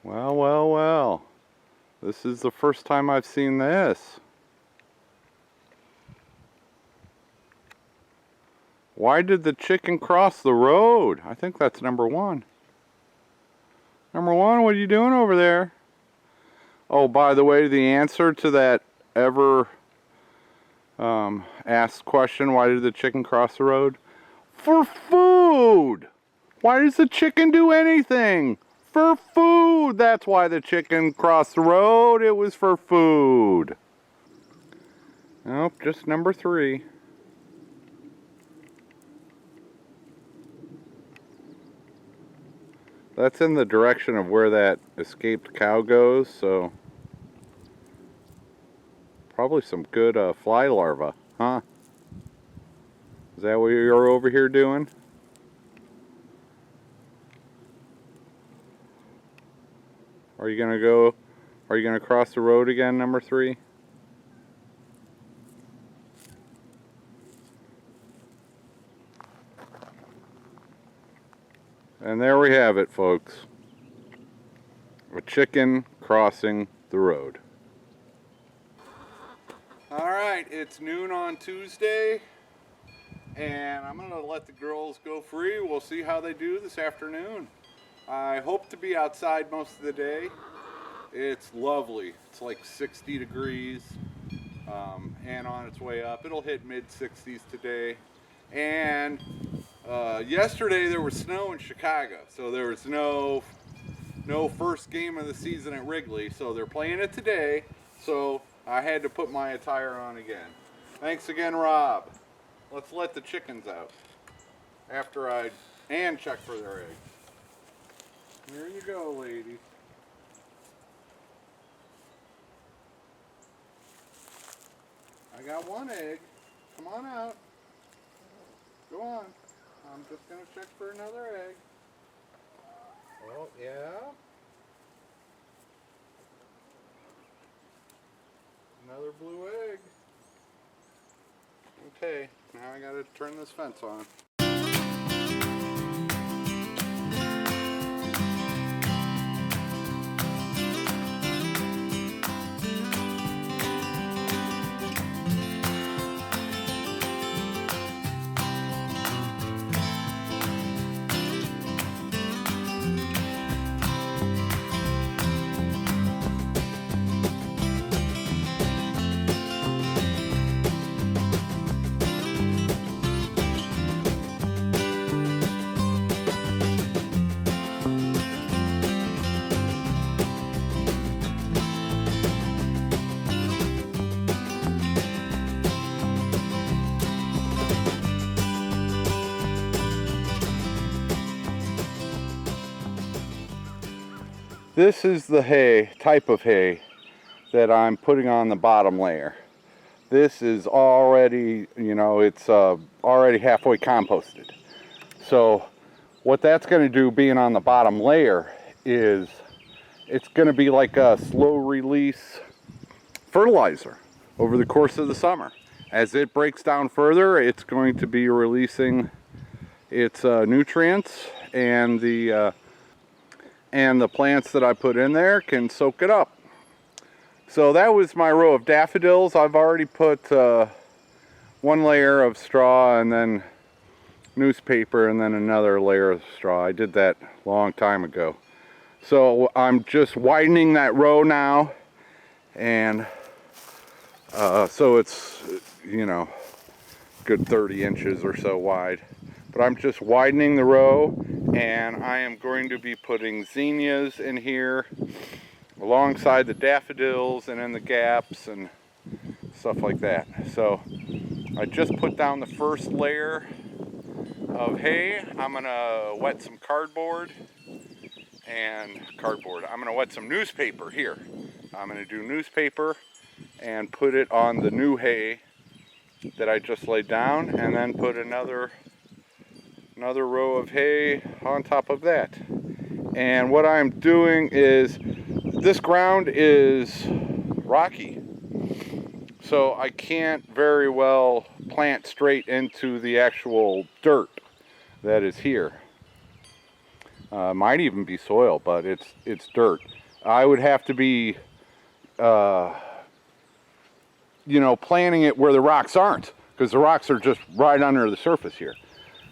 Well, well, well. This is the first time I've seen this. Why did the chicken cross the road? I think that's number one. Number one, what are you doing over there? Oh, by the way, the answer to that ever asked question, why did the chicken cross the road? For food! Why does the chicken do anything? For food! That's why the chicken crossed the road. It was for food. Nope, just number three. That's in the direction of where that escaped cow goes, so probably some good fly larvae, huh? Is that what you're over here doing? Are you gonna cross the road again, number three? And there we have it, folks. A chicken crossing the road. Alright, it's noon on Tuesday, and I'm gonna let the girls go free. We'll see how they do this afternoon. I hope to be outside most of the day. It's lovely. It's like 60 degrees and on its way up. It'll hit mid-60s today. And yesterday there was snow in Chicago, so there was no first game of the season at Wrigley. So they're playing it today, so I had to put my attire on again. Thanks again, Rob. Let's let the chickens out after and check for their eggs. Here you go, lady. I got one egg. Come on out. Go on. I'm just going to check for another egg. Oh, yeah. Another blue egg. Okay, now I got to turn this fence on. This is the type of hay that I'm putting on the bottom layer. This is already, it's already halfway composted. So what that's going to do, being on the bottom layer, is it's going to be like a slow release fertilizer over the course of the summer. As it breaks down further, it's going to be releasing its nutrients, and the plants that I put in there can soak it up. So that was my row of daffodils. I've already put one layer of straw and then newspaper and then another layer of straw. I did that a long time ago. So I'm just widening that row now, and so it's, good 30 inches or so wide. But I'm just widening the row, and I am going to be putting zinnias in here alongside the daffodils and in the gaps and stuff like that. So I just put down the first layer of hay. I'm going to wet some cardboard. I'm going to wet some newspaper here. I'm going to do newspaper and put it on the new hay that I just laid down, and then put another row of hay on top of that. And what I'm doing is, this ground is rocky, so I can't very well plant straight into the actual dirt that is here. Might even be soil, but it's dirt. I would have to be, you know, planting it where the rocks aren't, because the rocks are just right under the surface here.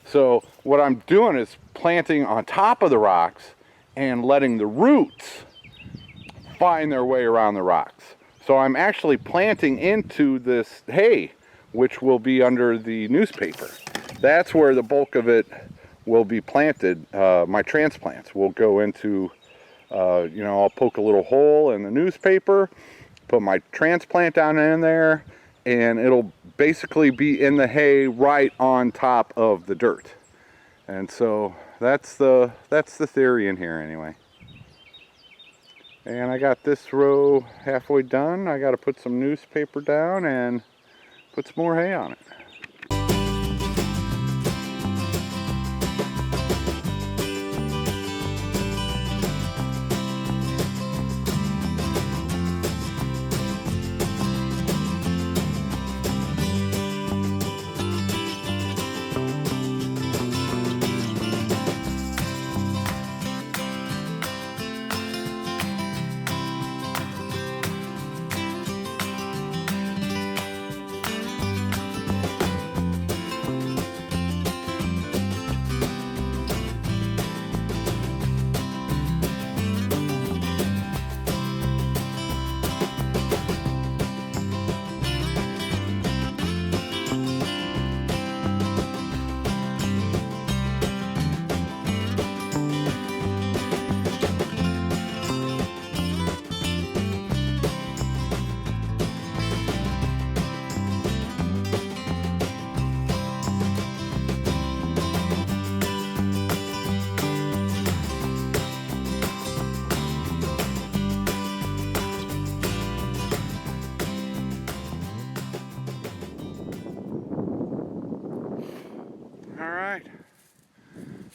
So what I'm doing is planting on top of the rocks and letting the roots find their way around the rocks. So I'm actually planting into this hay, which will be under the newspaper. That's where the bulk of it will be planted. My transplants will go into, you know, I'll poke a little hole in the newspaper, put my transplant down in there, and it'll basically be in the hay right on top of the dirt. And so that's the theory in here anyway. And I got this row halfway done. I got to put some newspaper down and put some more hay on it.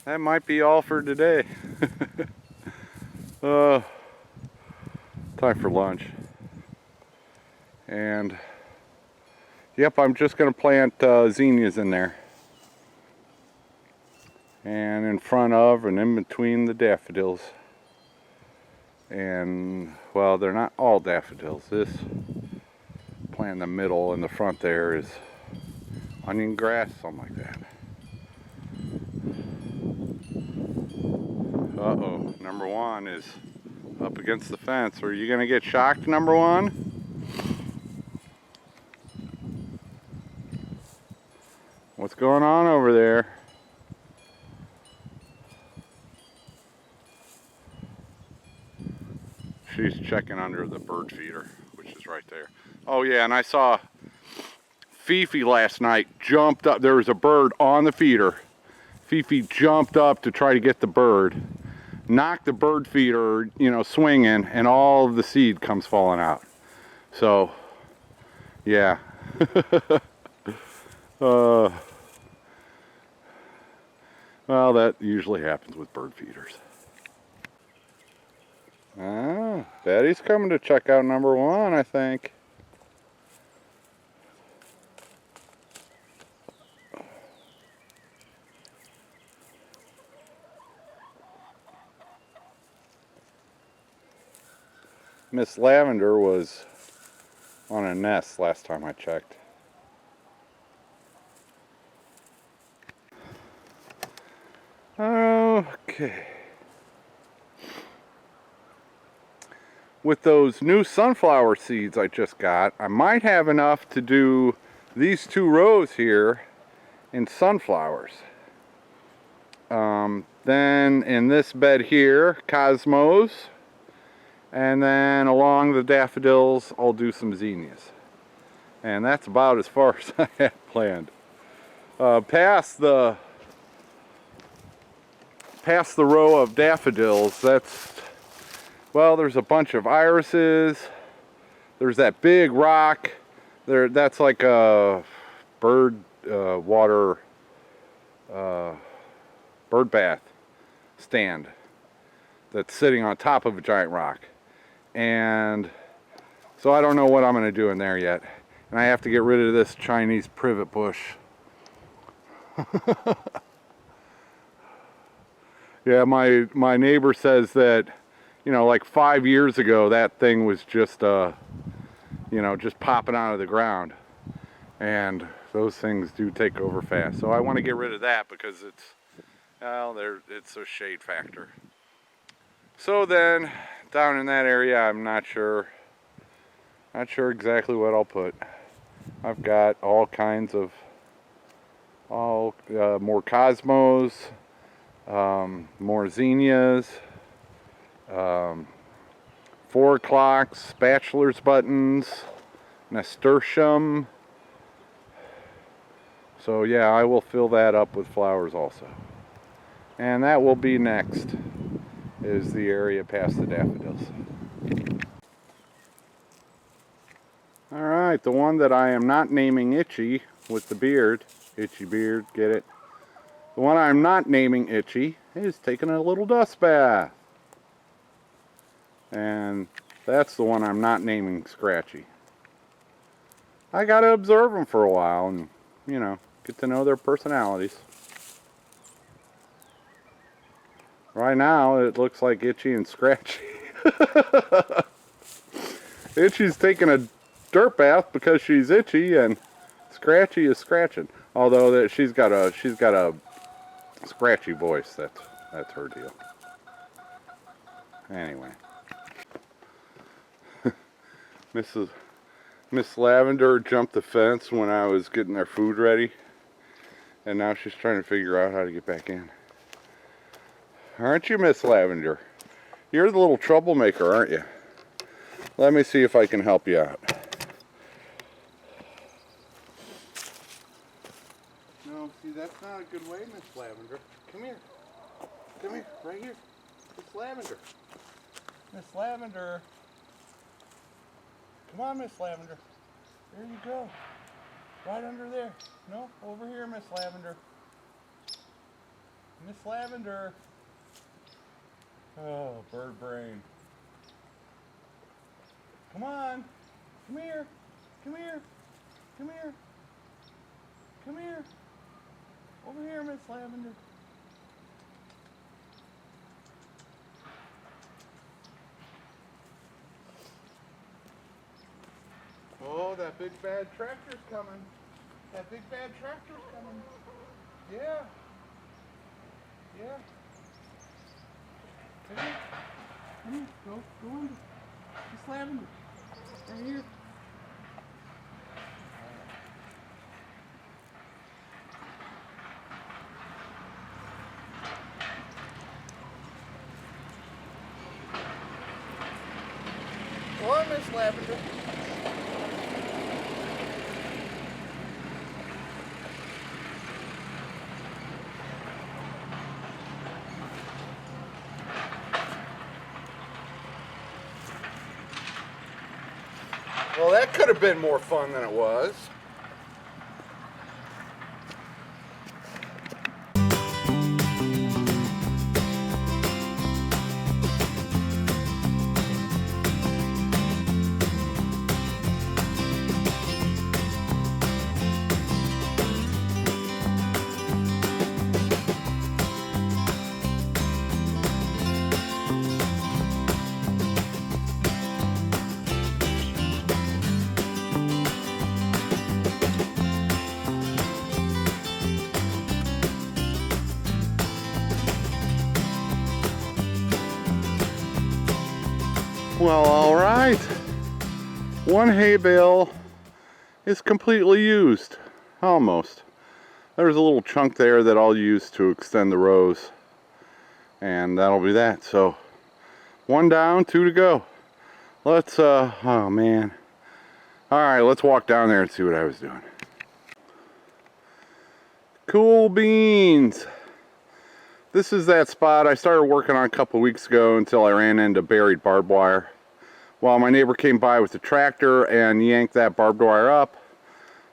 That might be all for today. Time for lunch. And yep, I'm just going to plant zinnias in there. And in front of and in between the daffodils. And well, they're not all daffodils. This plant in the middle in the front there is onion grass, something like that. Uh-oh, number one is up against the fence. Are you gonna get shocked, number one? What's going on over there? She's checking under the bird feeder, which is right there. Oh yeah, and I saw Fifi last night jumped up. There was a bird on the feeder. Fifi jumped up to try to get the bird, knocked the bird feeder, you know, swinging, and all of the seed comes falling out. So, yeah. Well, that usually happens with bird feeders. Ah, Betty's coming to check out number one, I think. Miss Lavender was on a nest last time I checked. Okay. With those new sunflower seeds I just got, I might have enough to do these 2 rows here in sunflowers. Then in this bed here, cosmos. And then along the daffodils, I'll do some zinnias. And that's about as far as I had planned. Past the row of daffodils, well, there's a bunch of irises. There's that big rock. That's like a bird bath stand that's sitting on top of a giant rock. And so I don't know what I'm going to do in there yet. And I have to get rid of this Chinese privet bush. Yeah, my neighbor says that, you know, like 5 years ago, that thing was just, you know, just popping out of the ground. And those things do take over fast. So I want to get rid of that because it's, well, it's a shade factor. So then, down in that area, I'm not sure exactly what I'll put. I've got all kinds of, more cosmos, more zinnias, 4 o'clocks, bachelor's buttons, nasturtium. So yeah, I will fill that up with flowers also. And that will be next, is the area past the daffodils. Alright, the one that I am not naming Itchy with the beard, Itchy beard, get it? The one I'm not naming Itchy is taking a little dust bath. And that's the one I'm not naming Scratchy. I gotta observe them for a while and, you know, get to know their personalities. Right now, it looks like Itchy and Scratchy. Itchy's taking a dirt bath because she's itchy, and Scratchy is scratching. Although that she's got a scratchy voice. That's her deal. Anyway, Miss Lavender jumped the fence when I was getting their food ready, and now she's trying to figure out how to get back in. Aren't you, Miss Lavender? You're the little troublemaker, aren't you? Let me see if I can help you out. No, see, that's not a good way, Miss Lavender. Come here. Come here, right here. Miss Lavender. Miss Lavender. Come on, Miss Lavender. There you go. Right under there. No, over here, Miss Lavender. Miss Lavender. Oh, bird brain. Come on. Come here. Come here. Come here. Come here. Over here, Miss Lavender. Oh, that big bad tractor's coming. That big bad tractor's coming. Yeah. Yeah. Come here. Come here. Go under. Miss Lavender. Right here. Come on, Miss Lavender. Well, that could have been more fun than it was. Well, all right. One hay bale is completely used, almost. There's a little chunk there that I'll use to extend the rows, and that'll be that. So, 1 down, 2 to go. Let's, oh man. All right, let's walk down there and see what I was doing. Cool beans. This is that spot I started working on a couple weeks ago until I ran into buried barbed wire. Well, my neighbor came by with the tractor and yanked that barbed wire up.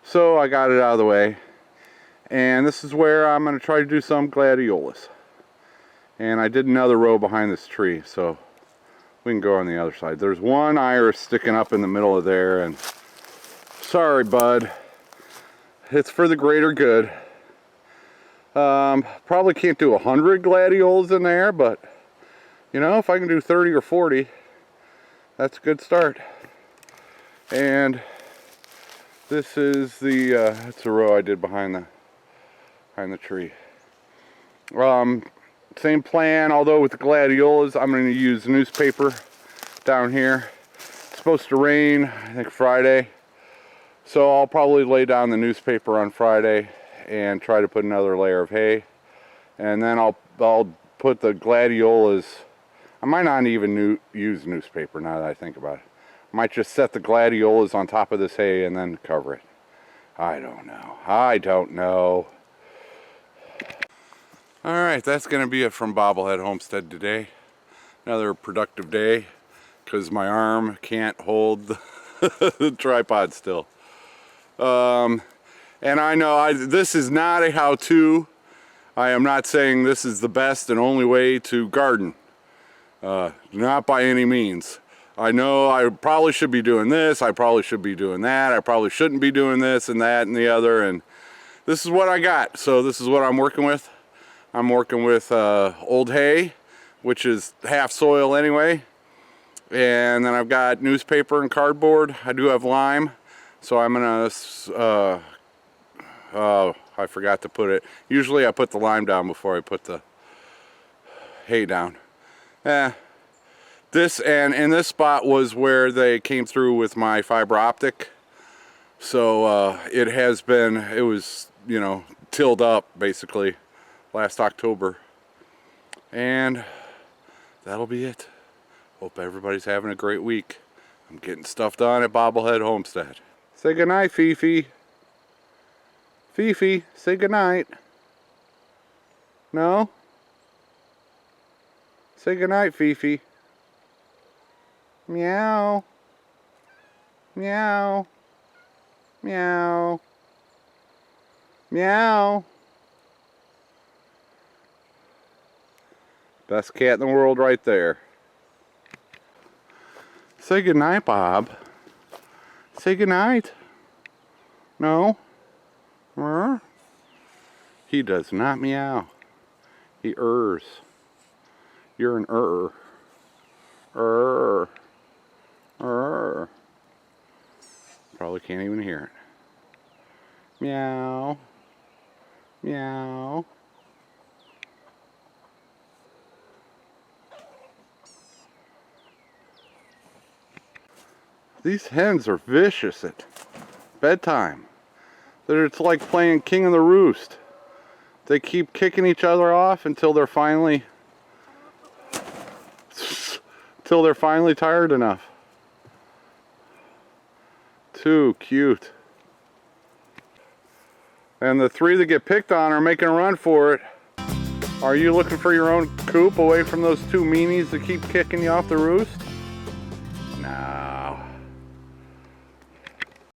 So I got it out of the way. And this is where I'm going to try to do some gladiolus. And I did another row behind this tree, so we can go on the other side. There's one iris sticking up in the middle of there, and sorry, bud. It's for the greater good. Probably can't do 100 gladiolas in there, but you know, if I can do 30 or 40, that's a good start. And this is the that's a row I did behind the tree. Same plan, although with the gladiolas, I'm going to use newspaper down here. It's supposed to rain, I think Friday. So I'll probably lay down the newspaper on Friday and try to put another layer of hay. And then I'll put the gladiolas. I might not even use newspaper now that I think about it. I might just set the gladiolas on top of this hay and then cover it. I don't know. I don't know. Alright, that's going to be it from Bobblehead Homestead today. Another productive day because my arm can't hold the tripod still. And I know this is not a how-to. I am not saying this is the best and only way to garden. Not by any means. I know I probably should be doing this, I probably should be doing that, I probably shouldn't be doing this and that and the other, and this is what I got, so this is what I'm working with. I'm working with old hay, which is half soil anyway, and then I've got newspaper and cardboard. I do have lime, so I'm gonna I forgot to put it. Usually I put the lime down before I put the hay down. This and in this spot was where they came through with my fiber optic, so it was, you know, tilled up basically last October, and that'll be it. Hope everybody's having a great week. I'm getting stuff done at Bobblehead Homestead. Say goodnight, Fifi. Fifi, say goodnight. No? Say goodnight, Fifi. Meow. Meow. Meow. Meow. Best cat in the world right there. Say goodnight, Bob. Say goodnight. No? He does not meow. He errs. You're an err. Err. Err. Probably can't even hear it. Meow. Meow. These hens are vicious at bedtime. It's like playing King of the Roost. They keep kicking each other off until they're finally tired enough. Too cute. And the three that get picked on are making a run for it. Are you looking for your own coop away from those two meanies that keep kicking you off the roost? No.